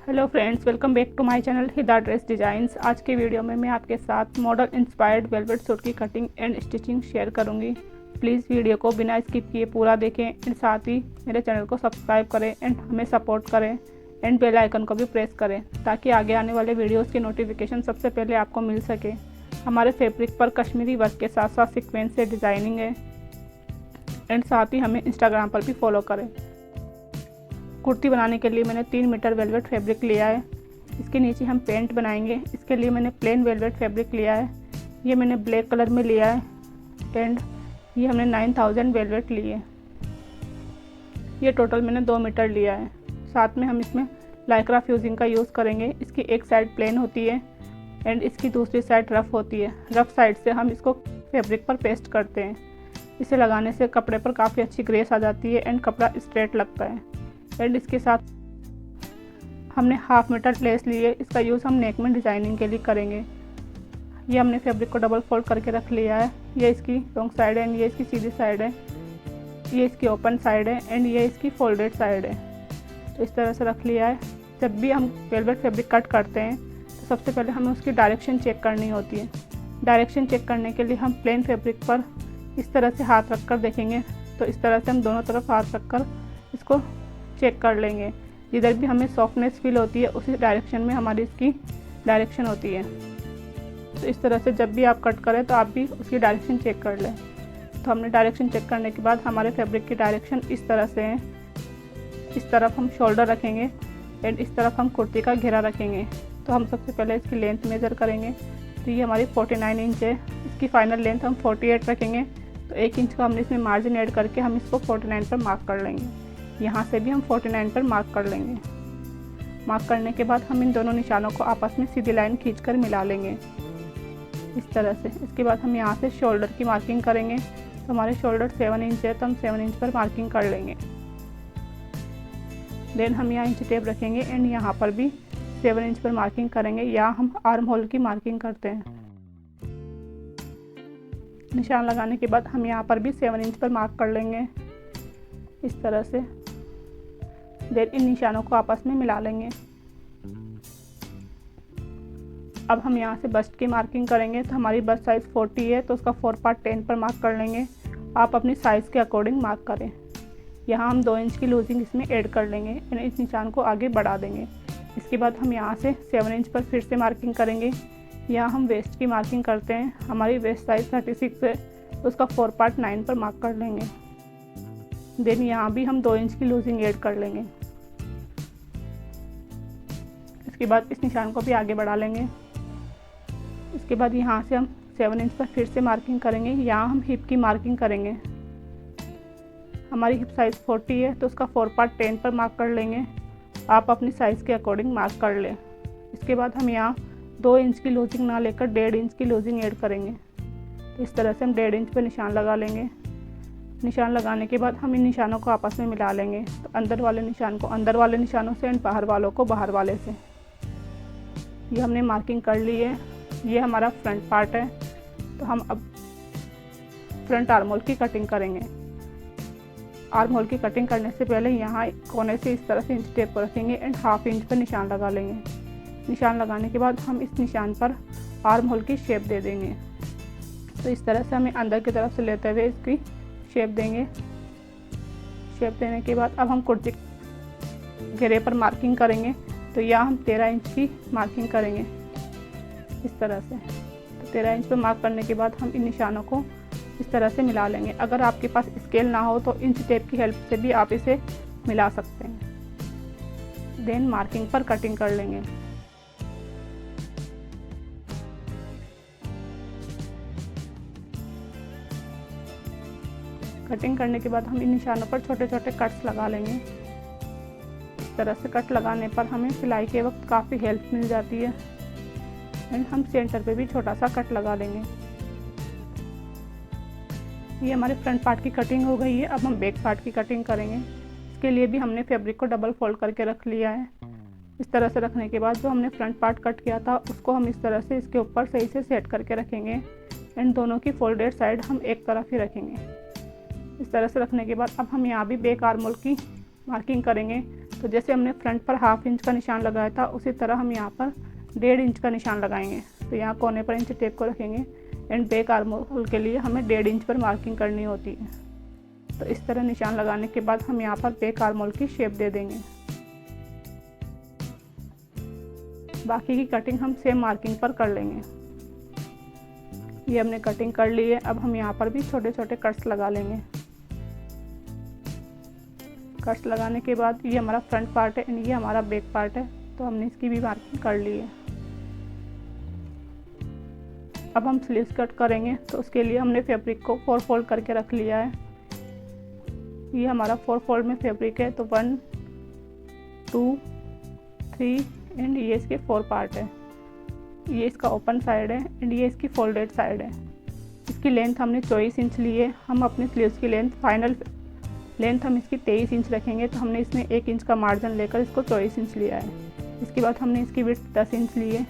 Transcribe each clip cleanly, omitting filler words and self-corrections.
Hello friends, welcome back to my channel हिदा dress designs. आज के वीडियो में मैं आपके साथ मॉडल इंस्पायर्ड वेलवेट सूट की कटिंग एंड स्टिचिंग शेयर करूंगी। प्लीज़ वीडियो को बिना स्किप किए पूरा देखें एंड साथ ही मेरे चैनल को सब्सक्राइब करें एंड हमें सपोर्ट करें एंड बेल आइकन को भी प्रेस करें ताकि आगे आने वाले वीडियोज़ की नोटिफिकेशन सबसे पहले आपको मिल सके। हमारे फैब्रिक पर कश्मीरी वर्क के साथ साथ सीक्वेंस से डिज़ाइनिंग है एंड साथ ही हमें इंस्टाग्राम पर भी फॉलो करें। कुर्ती बनाने के लिए मैंने 3 मीटर वेलवेट फैब्रिक लिया है। इसके नीचे हम पेंट बनाएंगे। इसके लिए मैंने प्लेन वेलवेट फैब्रिक लिया है। ये मैंने ब्लैक कलर में लिया है एंड ये हमने 9000 वेलवेट लिए। ये टोटल मैंने 2 मीटर लिया है। साथ में हम इसमें लाइक्रा फ्यूजिंग का यूज़ करेंगे। इसकी एक साइड प्लेन होती है एंड इसकी दूसरी साइड रफ़ होती है। रफ़ साइड से हम इसको फैब्रिक पर पेस्ट करते हैं। इसे लगाने से कपड़े पर काफ़ी अच्छी ग्रेस आ जाती है एंड कपड़ा स्ट्रेट लगता है। एंड इसके साथ हमने 1/2 मीटर लेस लिए। इसका यूज़ हम नेक में डिज़ाइनिंग के लिए करेंगे। ये हमने फैब्रिक को डबल फोल्ड करके रख लिया है। ये इसकी लॉन्ग साइड है एंड ये इसकी सीधी साइड है। ये इसकी ओपन साइड है एंड ये इसकी फोल्डेड साइड है। तो इस तरह से रख लिया है। जब भी हम वेलवेट फैब्रिक कट करते हैं तो सबसे पहले हमें उसकी डायरेक्शन चेक करनी होती है। डायरेक्शन चेक करने के लिए हम प्लेन फैब्रिक पर इस तरह से हाथ रख कर देखेंगे। तो इस तरह से हम दोनों तरफ हाथ रख कर इसको चेक कर लेंगे। जिधर भी हमें सॉफ्टनेस फील होती है उसी डायरेक्शन में हमारी इसकी डायरेक्शन होती है। तो इस तरह से जब भी आप कट करें तो आप भी उसकी डायरेक्शन चेक कर लें। तो हमने डायरेक्शन चेक करने के बाद हमारे फैब्रिक की डायरेक्शन इस तरह से है। इस तरफ हम शोल्डर रखेंगे एंड इस तरफ हम कुर्ती का घेरा रखेंगे। तो हम सबसे पहले इसकी लेंथ मेज़र करेंगे। तो ये हमारी 49 इंच है। इसकी फाइनल लेंथ हम 48 रखेंगे। तो 1 इंच का हमने इसमें मार्जिन ऐड करके हम इसको 49 पर मार्क कर लेंगे। यहाँ से भी हम 49 पर मार्क कर लेंगे। मार्क करने के बाद हम इन दोनों निशानों को आपस में सीधी लाइन खींचकर मिला लेंगे इस तरह से। इसके बाद हम यहाँ से शोल्डर की मार्किंग करेंगे। तो हमारे शोल्डर 7 इंच है तो हम 7 इंच पर मार्किंग कर लेंगे। देन हम यहाँ इंच टेप रखेंगे एंड यहाँ पर भी 7 इंच पर मार्किंग करेंगे। यहाँ हम आर्म होल की मार्किंग करते हैं। निशान लगाने के बाद हम यहाँ पर भी 7 इंच पर मार्क कर लेंगे इस तरह से। देन इन निशानों को आपस में मिला लेंगे। अब हम यहाँ से बस्ट की मार्किंग करेंगे। तो हमारी बस्ट साइज़ 40 है तो उसका 4 पार्ट 10 पर मार्क कर लेंगे। आप अपनी साइज़ के अकॉर्डिंग मार्क करें। यहाँ हम 2 इंच की लूजिंग इसमें ऐड कर लेंगे यानी इस निशान को आगे बढ़ा देंगे। इसके बाद हम यहाँ से 7 इंच पर फिर से मार्किंग करेंगे। यहाँ हम वेस्ट की मार्किंग करते हैं। हमारी वेस्ट साइज़ 36 है तो उसका 4 पार्ट 9 पर मार्क कर लेंगे। देन यहाँ भी हम 2 इंच की लूजिंग ऐड कर लेंगे। इसके बाद इस निशान को भी आगे बढ़ा लेंगे। इसके बाद यहाँ से हम 7 इंच पर फिर से मार्किंग करेंगे। यहाँ हम हिप की मार्किंग करेंगे। हमारी हिप साइज़ 40 है तो उसका 4 पार्ट 10 पर मार्क कर लेंगे। आप अपनी साइज़ के अकॉर्डिंग मार्क कर लें। इसके बाद हम यहाँ 2 इंच की लूजिंग ना लेकर 1.5 इंच की लूजिंग ऐड करेंगे। तो इस तरह से हम 1.5 इंच पर निशान लगा लेंगे। निशान लगाने के बाद हम इन निशानों को आपस में मिला लेंगे। तो अंदर वाले निशान को अंदर वाले निशानों से एंड बाहर वालों को बाहर वाले से। ये हमने मार्किंग कर ली है। ये हमारा फ्रंट पार्ट है। तो हम अब फ्रंट आर्म होल की कटिंग करेंगे। आर्म होल की कटिंग करने से पहले यहाँ कोने से इस तरह से इंच टेप को रखेंगे एंड 1/2 इंच पर निशान लगा लेंगे। निशान लगाने के बाद हम इस निशान पर आर्म होल की शेप दे देंगे। तो इस तरह से हमें अंदर की तरफ से लेते हुए इसकी शेप देंगे। शेप देने के बाद अब हम कुर्ती घेरे पर मार्किंग करेंगे। तो यहाँ हम 13 इंच की मार्किंग करेंगे इस तरह से। तो 13 इंच पर मार्क करने के बाद हम इन निशानों को इस तरह से मिला लेंगे। अगर आपके पास स्केल ना हो तो इंच टेप की हेल्प से भी आप इसे मिला सकते हैं। देन मार्किंग पर कटिंग कर लेंगे। कटिंग करने के बाद हम इन निशानों पर छोटे छोटे कट्स लगा लेंगे। इस तरह से कट लगाने पर हमें सिलाई के वक्त काफ़ी हेल्प मिल जाती है एंड हम सेंटर पे भी छोटा सा कट लगा लेंगे। ये हमारे फ्रंट पार्ट की कटिंग हो गई है। अब हम बैक पार्ट की कटिंग करेंगे। इसके लिए भी हमने फैब्रिक को डबल फोल्ड करके रख लिया है। इस तरह से रखने के बाद जो हमने फ्रंट पार्ट कट किया था उसको हम इस तरह से इसके ऊपर सही से सेट करके रखेंगे एंड दोनों की फोल्डेड साइड हम एक तरफ ही रखेंगे। इस तरह से रखने के बाद अब हम यहाँ भी बैक आर्म होल की मार्किंग करेंगे। तो जैसे हमने फ्रंट पर 1/2 इंच का निशान लगाया था उसी तरह हम यहाँ पर 1.5 इंच का निशान लगाएंगे। तो यहाँ कोने पर इंच टेप को रखेंगे एंड बैक आर्म होल के लिए हमें 1.5 इंच पर मार्किंग करनी होती है। तो इस तरह निशान लगाने के बाद हम यहाँ पर बैक आर्म होल की शेप दे देंगे। बाकी की कटिंग हम सेम मार्किंग पर कर लेंगे। ये हमने कटिंग कर ली है। अब हम यहाँ पर भी छोटे छोटे कट्स लगा लेंगे। कट्स लगाने के बाद ये हमारा फ्रंट पार्ट है एंड ये हमारा बैक पार्ट है, तो हमने इसकी भी मार्किंग कर ली है। अब हम स्लीव्स कट करेंगे, तो उसके लिए हमने फैब्रिक को 4 फोल्ड करके रख लिया है। ये हमारा 4 फोल्ड में फैब्रिक है, तो 1 2 3 एंड ये इसके 4 पार्ट है। ये इसका ओपन साइड है एंड ये इसकी फोल्डेड साइड है। इसकी लेंथ हमने 24 इंच ली है। हम अपने स्लीव्स की लेंथ फाइनल लेंथ हम इसकी 23 इंच रखेंगे, तो हमने इसमें 1 इंच का मार्जिन लेकर इसको 24 इंच लिया है। इसके बाद हमने इसकी विड्थ 10 इंच ली है।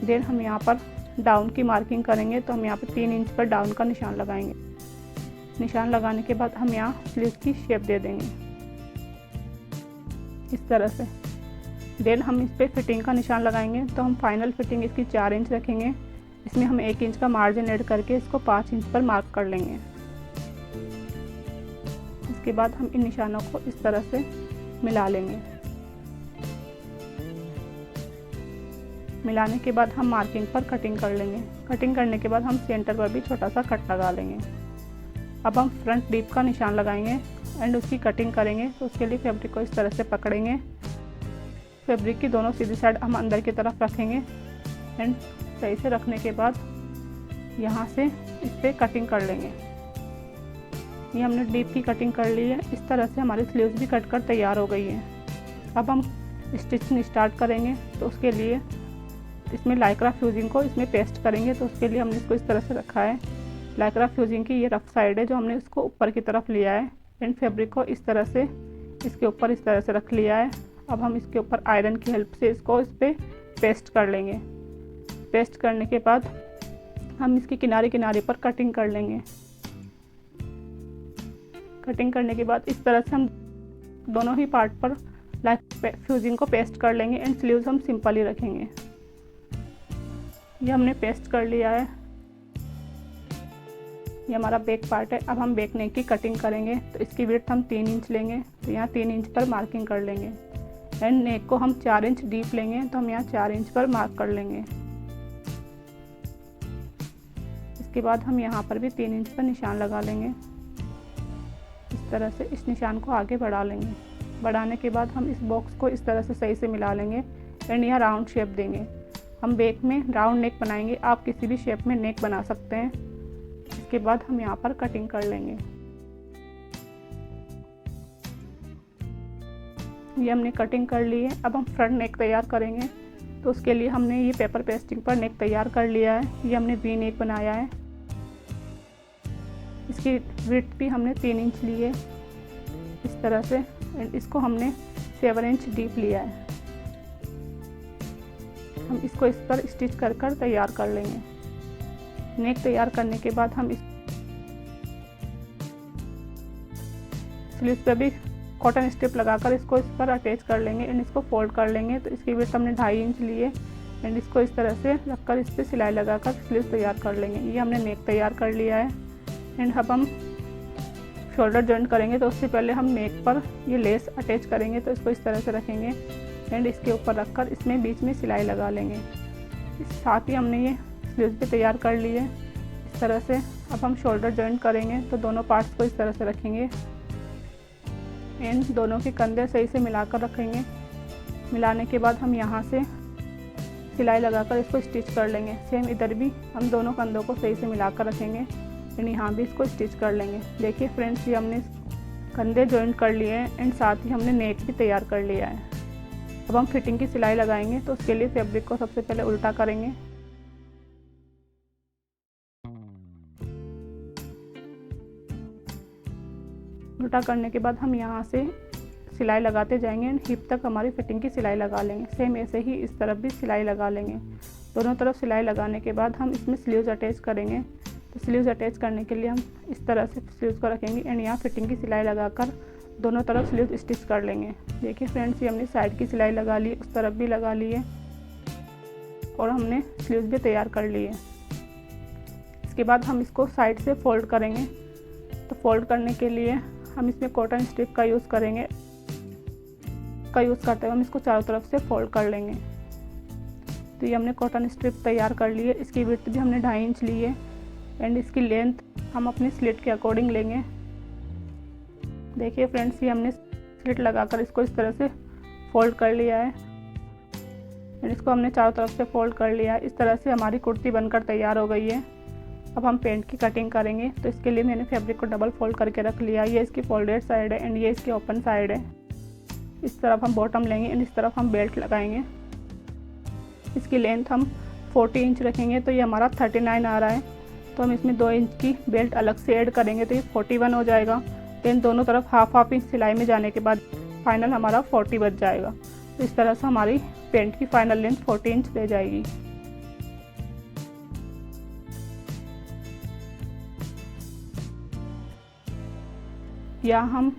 देन हम यहाँ पर डाउन की मार्किंग करेंगे, तो हम यहाँ पर 3 इंच पर डाउन का निशान लगाएंगे। निशान लगाने के बाद हम यहाँ स्लीव्स की शेप दे देंगे इस तरह से। देन हम इस पर फिटिंग का निशान लगाएंगे, तो हम फाइनल फिटिंग इसकी 4 इंच रखेंगे। इसमें हम 1 इंच का मार्जिन ऐड करके इसको 5 इंच पर मार्क कर लेंगे। इसके बाद हम इन निशानों को इस तरह से मिला लेंगे। मिलाने के बाद हम मार्किंग पर कटिंग कर लेंगे। कटिंग करने के बाद हम सेंटर पर भी छोटा सा कट लगा लेंगे। अब हम फ्रंट डीप का निशान लगाएंगे एंड उसकी कटिंग करेंगे, तो उसके लिए फैब्रिक को इस तरह से पकड़ेंगे। फैब्रिक की दोनों सीधी साइड हम अंदर की तरफ रखेंगे एंड सही से रखने के बाद यहाँ से इस पर कटिंग कर लेंगे। ये हमने डीप की कटिंग कर ली है। इस तरह से हमारी स्लीव्स भी कट कर तैयार हो गई है। अब हम स्टिचिंग स्टार्ट करेंगे, तो उसके लिए इसमें लाइक्रा फ्यूजिंग को इसमें पेस्ट करेंगे। तो उसके लिए हमने इसको इस तरह से रखा है। लाइक्रा फ्यूजिंग की ये रफ साइड है जो हमने इसको ऊपर की तरफ लिया है एंड फैब्रिक को इस तरह से इसके ऊपर इस तरह से रख लिया है। अब हम इसके ऊपर आयरन की हेल्प से इसको इस पर पेस्ट कर लेंगे। पेस्ट करने के बाद हम इसकी किनारे किनारे पर कटिंग कर लेंगे। कटिंग करने के बाद इस तरह से हम दोनों ही पार्ट पर लाइक फ्यूजिंग को पेस्ट कर लेंगे एंड स्लीव्स हम सिंपल ही रखेंगे। ये हमने पेस्ट कर लिया है। ये हमारा बैक पार्ट है। अब हम बैक नेक की कटिंग करेंगे, तो इसकी विड्थ हम 3 इंच लेंगे। तो यहाँ 3 इंच पर मार्किंग कर लेंगे एंड नेक को हम 4 इंच डीप लेंगे, तो हम यहाँ 4 इंच पर मार्क कर लेंगे। इसके बाद हम यहाँ पर भी 3 इंच पर निशान लगा लेंगे। इस तरह से इस निशान को आगे बढ़ा लेंगे। बढ़ाने के बाद हम इस बॉक्स को इस तरह से सही से मिला लेंगे एंड यहाँ राउंड शेप देंगे। हम बैक में राउंड नेक बनाएंगे। आप किसी भी शेप में नेक बना सकते हैं। इसके बाद हम यहाँ पर कटिंग कर लेंगे। ये हमने कटिंग कर ली है। अब हम फ्रंट नेक तैयार करेंगे, तो उसके लिए हमने ये पेपर पेस्टिंग पर नेक तैयार कर लिया है। ये हमने वी नेक बनाया है। इसकी विड्थ भी हमने 3 इंच ली है इस तरह से एंड इसको हमने 7 इंच डीप लिया है। हम इसको इस पर स्टिच कर कर तैयार कर लेंगे। नेक तैयार करने के बाद हम इस स्लीव्स पे भी कॉटन स्ट्रिप लगाकर इसको इस पर अटैच कर लेंगे एंड इसको फोल्ड कर लेंगे। तो इसकी विड्थ हमने 2.5 इंच ली है एंड इसको इस तरह से रखकर इस पर सिलाई लगाकर स्लीव्स तैयार कर लेंगे। ये हमने नेक तैयार कर लिया है एंड अब हम शोल्डर जॉइंट करेंगे, तो उससे पहले हम नेक पर ये लेस अटैच करेंगे। तो इसको इस तरह से रखेंगे एंड इसके ऊपर रखकर इसमें बीच में सिलाई लगा लेंगे। साथ ही हमने ये स्लीव्स भी तैयार कर ली है इस तरह से। अब हम शोल्डर जॉइंट करेंगे, तो दोनों पार्ट्स को इस तरह से रखेंगे एंड दोनों के कंधे सही से मिलाकर रखेंगे। मिलाने के बाद हम यहाँ से सिलाई लगाकर इसको स्टिच कर लेंगे। सेम इधर भी हम दोनों कंधों को सही से मिलाकर रखेंगे एंड यहाँ भी इसको स्टिच कर लेंगे। देखिए फ्रेंड्स, ये हमने कंधे जॉइंट कर लिए हैं एंड साथ ही हमने नेक भी तैयार कर लिया है। अब हम फिटिंग की सिलाई लगाएंगे, तो उसके लिए फैब्रिक को सबसे पहले उल्टा करेंगे। उल्टा करने के बाद हम यहाँ से सिलाई लगाते जाएंगे एंड हिप तक हमारी फिटिंग की सिलाई लगा लेंगे। सेम ऐसे ही इस तरफ भी सिलाई लगा लेंगे। दोनों तरफ सिलाई लगाने के बाद हम इसमें स्लीव्स अटैच करेंगे। तो स्लीव्स अटैच करने के लिए हम इस तरह से स्लीव्स को रखेंगे एंड यहाँ फिटिंग की सिलाई लगाकर दोनों तरफ स्लीव स्टिच कर लेंगे। देखिए फ्रेंड्स, ये हमने साइड की सिलाई लगा ली, उस तरफ भी लगा ली है और हमने स्लीव भी तैयार कर ली है। इसके बाद हम इसको साइड से फोल्ड करेंगे। तो फोल्ड करने के लिए हम इसमें कॉटन स्ट्रिप का यूज़ करेंगे। करते हुए हम इसको चारों तरफ से फोल्ड कर लेंगे। तो ये हमने कॉटन स्ट्रिप तैयार कर ली है। इसकी विड्थ भी हमने 2.5 इंच ली है एंड इसकी लेंथ हम अपनी स्लिट के अकॉर्डिंग लेंगे। देखिए फ्रेंड्स, ये हमने स्लिट लगाकर इसको इस तरह से फोल्ड कर लिया है एंड इसको हमने चारों तरफ से फोल्ड कर लिया है। इस तरह से हमारी कुर्ती बनकर तैयार हो गई है। अब हम पेंट की कटिंग करेंगे। तो इसके लिए मैंने फैब्रिक को डबल फोल्ड करके रख लिया। ये इसकी फोल्डेड साइड है एंड ये इसकी ओपन साइड है। इस तरफ हम बॉटम लेंगे एंड इस तरफ हम बेल्ट लगाएंगे। इसकी लेंथ हम 40 इंच रखेंगे। तो ये हमारा 39 आ रहा है। तो हम इसमें 2 इंच की बेल्ट अलग से ऐड करेंगे तो ये 41 हो जाएगा। देन दोनों तरफ हाफ इंच सिलाई में जाने के बाद फाइनल हमारा 40 बच जाएगा। तो इस तरह से हमारी पेंट की फाइनल लेंथ 40 इंच रह जाएगी। या हम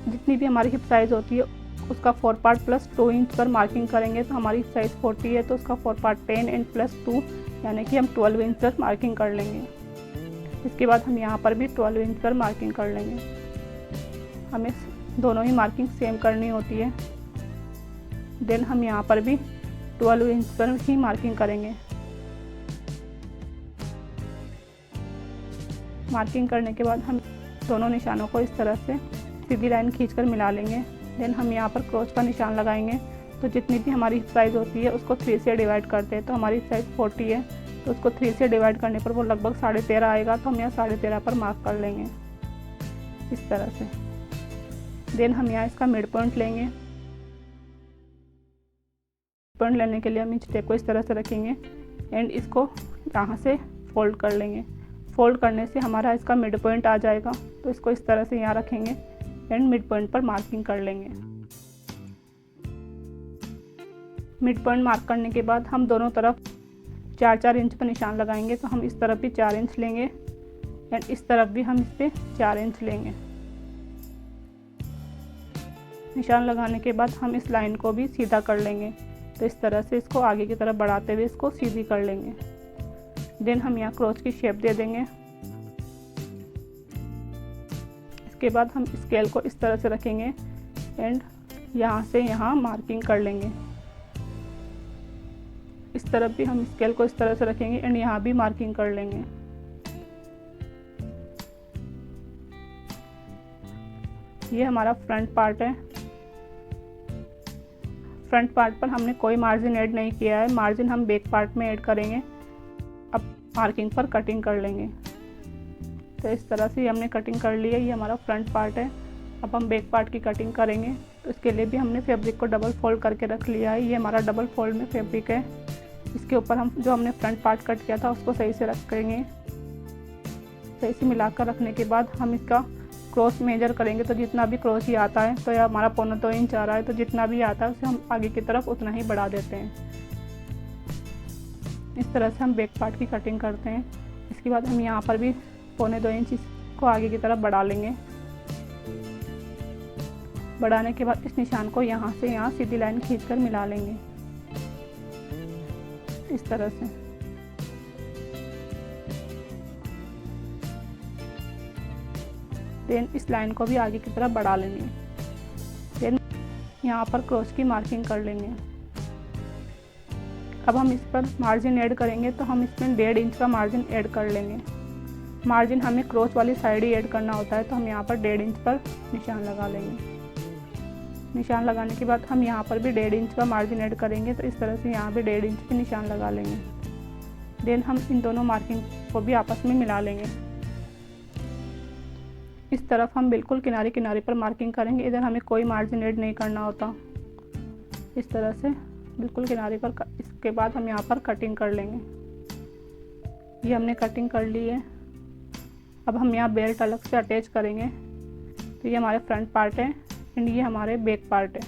जितनी भी हमारी हिप साइज़ होती है उसका 4 पार्ट प्लस 2 इंच पर मार्किंग करेंगे। तो हमारी हिप साइज़ 40 है तो उसका 4 पार्ट 10 एंड प्लस 2 यानी कि हम 12 इंच पर मार्किंग कर लेंगे। इसके बाद हम यहाँ पर भी 12 इंच पर मार्किंग कर लेंगे। हमें दोनों ही मार्किंग सेम करनी होती है। देन हम यहाँ पर भी 12 इंच पर ही मार्किंग करेंगे। मार्किंग करने के बाद हम दोनों निशानों को इस तरह से सीधी लाइन खींचकर मिला लेंगे। देन हम यहाँ पर क्रॉस का निशान लगाएंगे। तो जितनी भी हमारी हिप साइज़ होती है उसको 3 से डिवाइड करते हैं। तो हमारी हिप साइज़ 40 है तो उसको 3 से डिवाइड करने पर वो लगभग 13.5 आएगा। तो हम यहाँ 13.5 पर मार्क कर लेंगे इस तरह से। देन हम यहाँ इसका मिड पॉइंट लेंगे। पॉइंट लेने के लिए हम इंच टेप को इस तरह से रखेंगे एंड इसको यहाँ से फोल्ड कर लेंगे। फोल्ड करने से हमारा इसका मिड पॉइंट आ जाएगा। तो इसको इस तरह से यहाँ रखेंगे एंड मिड पॉइंट पर मार्किंग कर लेंगे। मिड पॉइंट मार्क करने के बाद हम दोनों तरफ 4-4 इंच पर निशान लगाएंगे। तो हम इस तरफ भी 4 इंच लेंगे एंड इस तरफ भी हम इस पर 4 इंच लेंगे। निशान लगाने के बाद हम इस लाइन को भी सीधा कर लेंगे। तो इस तरह से इसको आगे की तरफ बढ़ाते हुए इसको सीधी कर लेंगे। देन हम यहाँ क्रॉस की शेप दे देंगे। इसके बाद हम स्केल को इस तरह से रखेंगे एंड यहाँ से यहाँ मार्किंग कर लेंगे। इस तरफ भी हम स्केल को इस तरह से रखेंगे एंड यहाँ भी मार्किंग कर लेंगे। ये हमारा फ्रंट पार्ट है। फ्रंट पार्ट पर हमने कोई मार्जिन ऐड नहीं किया है। मार्जिन हम बैक पार्ट में ऐड करेंगे। अब मार्किंग पर कटिंग कर लेंगे। तो इस तरह से हमने कटिंग कर ली है। ये हमारा फ्रंट पार्ट है। अब हम बैक पार्ट की कटिंग करेंगे। तो इसके लिए भी हमने फैब्रिक को डबल फोल्ड करके रख लिया है। ये हमारा डबल फोल्ड में फैब्रिक है। इसके ऊपर हम जो हमने फ्रंट पार्ट कट किया था उसको सही से रखेंगे। सही से मिलाकर रखने के बाद हम इसका क्रॉस मेजर करेंगे। तो जितना भी क्रॉस ही आता है, तो यह हमारा 1.25 इंच आ रहा है, तो जितना भी आता है उसे हम आगे की तरफ उतना ही बढ़ा देते हैं। इस तरह से हम बैक पार्ट की कटिंग करते हैं। इसके बाद हम यहाँ पर भी 1.25 इंच इसको आगे की तरफ बढ़ा लेंगे। बढ़ाने के बाद इस निशान को यहाँ से यहाँ सीधी लाइन खींचकर मिला लेंगे इस तरह से। देन इस लाइन को भी आगे की तरफ बढ़ा लेंगे। देन यहाँ पर क्रॉस की मार्किंग कर लेंगे। अब हम इस पर मार्जिन ऐड करेंगे। तो हम इसमें 1.5 इंच का मार्जिन ऐड कर लेंगे। मार्जिन हमें क्रॉस वाली साइड ही ऐड करना होता है। तो हम यहाँ पर 1.5 इंच पर निशान लगा लेंगे। निशान लगाने के बाद हम यहाँ पर भी 1.5 इंच का मार्जिन ऐड करेंगे। तो इस तरह से यहाँ भी 1.5 इंच पे निशान लगा लेंगे। देन हम इन दोनों मार्किंग को भी आपस में मिला लेंगे। इस तरफ हम बिल्कुल किनारे किनारे पर मार्किंग करेंगे। इधर हमें कोई मार्जिन ऐड नहीं करना होता। इस तरह से बिल्कुल किनारे पर। इसके बाद हम यहाँ पर कटिंग कर लेंगे। ये हमने कटिंग कर ली है। अब हम यहाँ बेल्ट अलग से अटैच करेंगे। तो ये हमारे फ्रंट पार्ट है एंड ये हमारे बैक पार्ट है।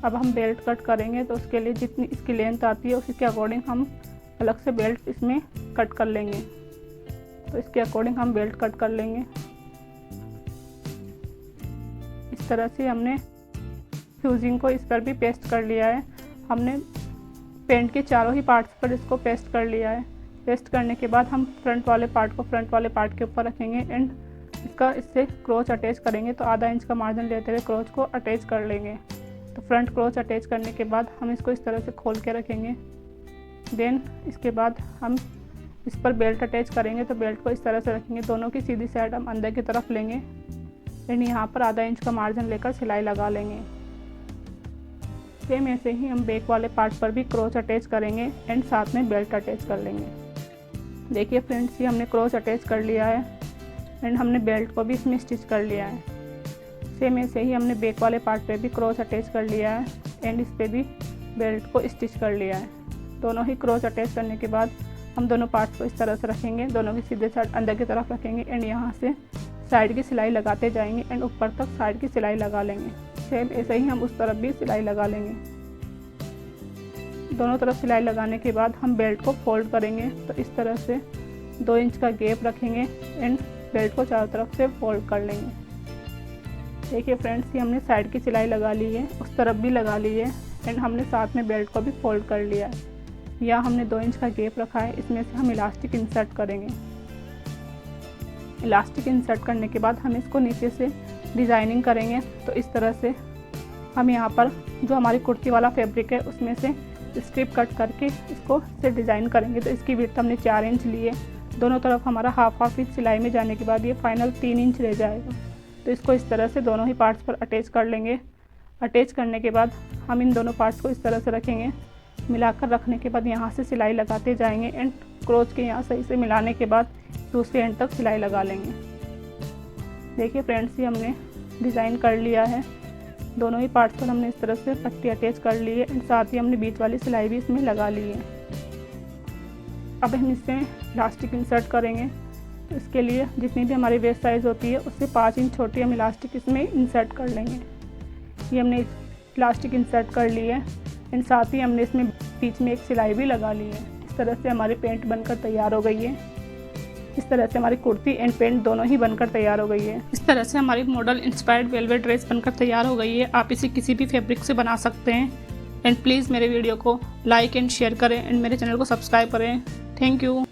अब हम बेल्ट कट करेंगे। तो उसके लिए जितनी इसकी लेंथ आती है उसी के अकॉर्डिंग हम अलग से बेल्ट इसमें कट कर लेंगे। तो इसके अकॉर्डिंग हम बेल्ट कट कर लेंगे। इस तरह से हमने फ्यूजिंग को इस पर भी पेस्ट कर लिया है। हमने पेंट के चारों ही पार्ट्स पर इसको पेस्ट कर लिया है। पेस्ट करने के बाद हम फ्रंट वाले पार्ट को फ्रंट वाले पार्ट के ऊपर रखेंगे एंड इसका इससे क्रोच अटैच करेंगे। तो आधा इंच का मार्जिन लेते हुए क्रोच को अटैच कर लेंगे। तो फ्रंट क्रोच अटैच करने के बाद हम इसको इस तरह से खोल के रखेंगे। देन इसके बाद हम इस पर बेल्ट अटैच करेंगे। तो बेल्ट को इस तरह से रखेंगे, दोनों की सीधी साइड हम अंदर की तरफ लेंगे एंड यहाँ पर आधा इंच का मार्जिन लेकर सिलाई लगा लेंगे। सेम ऐसे ही हम बैक वाले पार्ट पर भी क्रोच अटैच करेंगे एंड साथ में बेल्ट अटैच कर लेंगे। देखिए फ्रेंड्स, ये हमने क्रोच अटैच कर लिया है एंड हमने बेल्ट को भी इसमें स्टिच कर लिया है। सेम ऐसे ही हमने बैक वाले पार्ट पे भी क्रोच अटैच कर लिया है एंड इस पे भी बेल्ट को स्टिच कर लिया है। दोनों ही क्रोच अटैच करने के बाद हम दोनों पार्ट्स को इस तरह से रखेंगे, दोनों की सीधे साइड अंदर की तरफ रखेंगे एंड यहाँ से साइड की सिलाई लगाते जाएंगे एंड ऊपर तक साइड की सिलाई लगा लेंगे। सेम ऐसे ही हम उस तरफ भी सिलाई लगा लेंगे। दोनों तरफ सिलाई लगाने के बाद हम बेल्ट को फोल्ड करेंगे। तो इस तरह से 2 इंच का गैप रखेंगे एंड बेल्ट को चारों तरफ से फोल्ड कर लेंगे। देखिए फ्रेंड्स, ये हमने साइड की सिलाई लगा ली है, उस तरफ भी लगा ली है एंड हमने साथ में बेल्ट को भी फोल्ड कर लिया है। यहाँ हमने 2 इंच का गैप रखा है, इसमें से हम इलास्टिक इंसर्ट करेंगे। इलास्टिक इंसर्ट करने के बाद हम इसको नीचे से डिज़ाइनिंग करेंगे। तो इस तरह से हम यहाँ पर जो हमारी कुर्ती वाला फैब्रिक है उसमें से स्ट्रिप कट करके इसको से डिज़ाइन करेंगे। तो इसकी विड्थ हमने 4 इंच ली है। दोनों तरफ हमारा हाफ इंच सिलाई में जाने के बाद ये फाइनल 3 इंच रह जाएगा। तो इसको इस तरह से दोनों ही पार्ट्स पर अटैच कर लेंगे। अटैच करने के बाद हम इन दोनों पार्ट्स को इस तरह से रखेंगे। मिलाकर रखने के बाद यहाँ से सिलाई लगाते जाएंगे एंड क्रोच के यहाँ सही से मिलाने के बाद दूसरे एंड तक सिलाई लगा लेंगे। देखिए फ्रेंड्स, ये हमने डिज़ाइन कर लिया है। दोनों ही पार्ट्स पर हमने इस तरह से पट्टी अटैच कर ली है एंड साथ ही हमने बीच वाली सिलाई भी इसमें लगा ली है। अब हम इसमें इलास्टिक इंसर्ट करेंगे। तो इसके लिए जितनी भी हमारी वेस्ट साइज़ होती है उससे 5 इंच छोटी हम इलास्टिक इसमें इंसर्ट कर लेंगे। ये हमने इलास्टिक इंसर्ट कर ली है एंड साथ ही हमने इसमें बीच में एक सिलाई भी लगा ली है। इस तरह से हमारी पेंट बनकर तैयार हो गई है। इस तरह से हमारी कुर्ती एंड पेंट दोनों ही बनकर तैयार हो गई है। इस तरह से हमारी मॉडल इंस्पायर्ड वेलवेट ड्रेस बनकर तैयार हो गई है। आप इसे किसी भी फैब्रिक से बना सकते हैं एंड प्लीज़ मेरे वीडियो को लाइक एंड शेयर करें एंड मेरे चैनल को सब्सक्राइब करें। Thank you.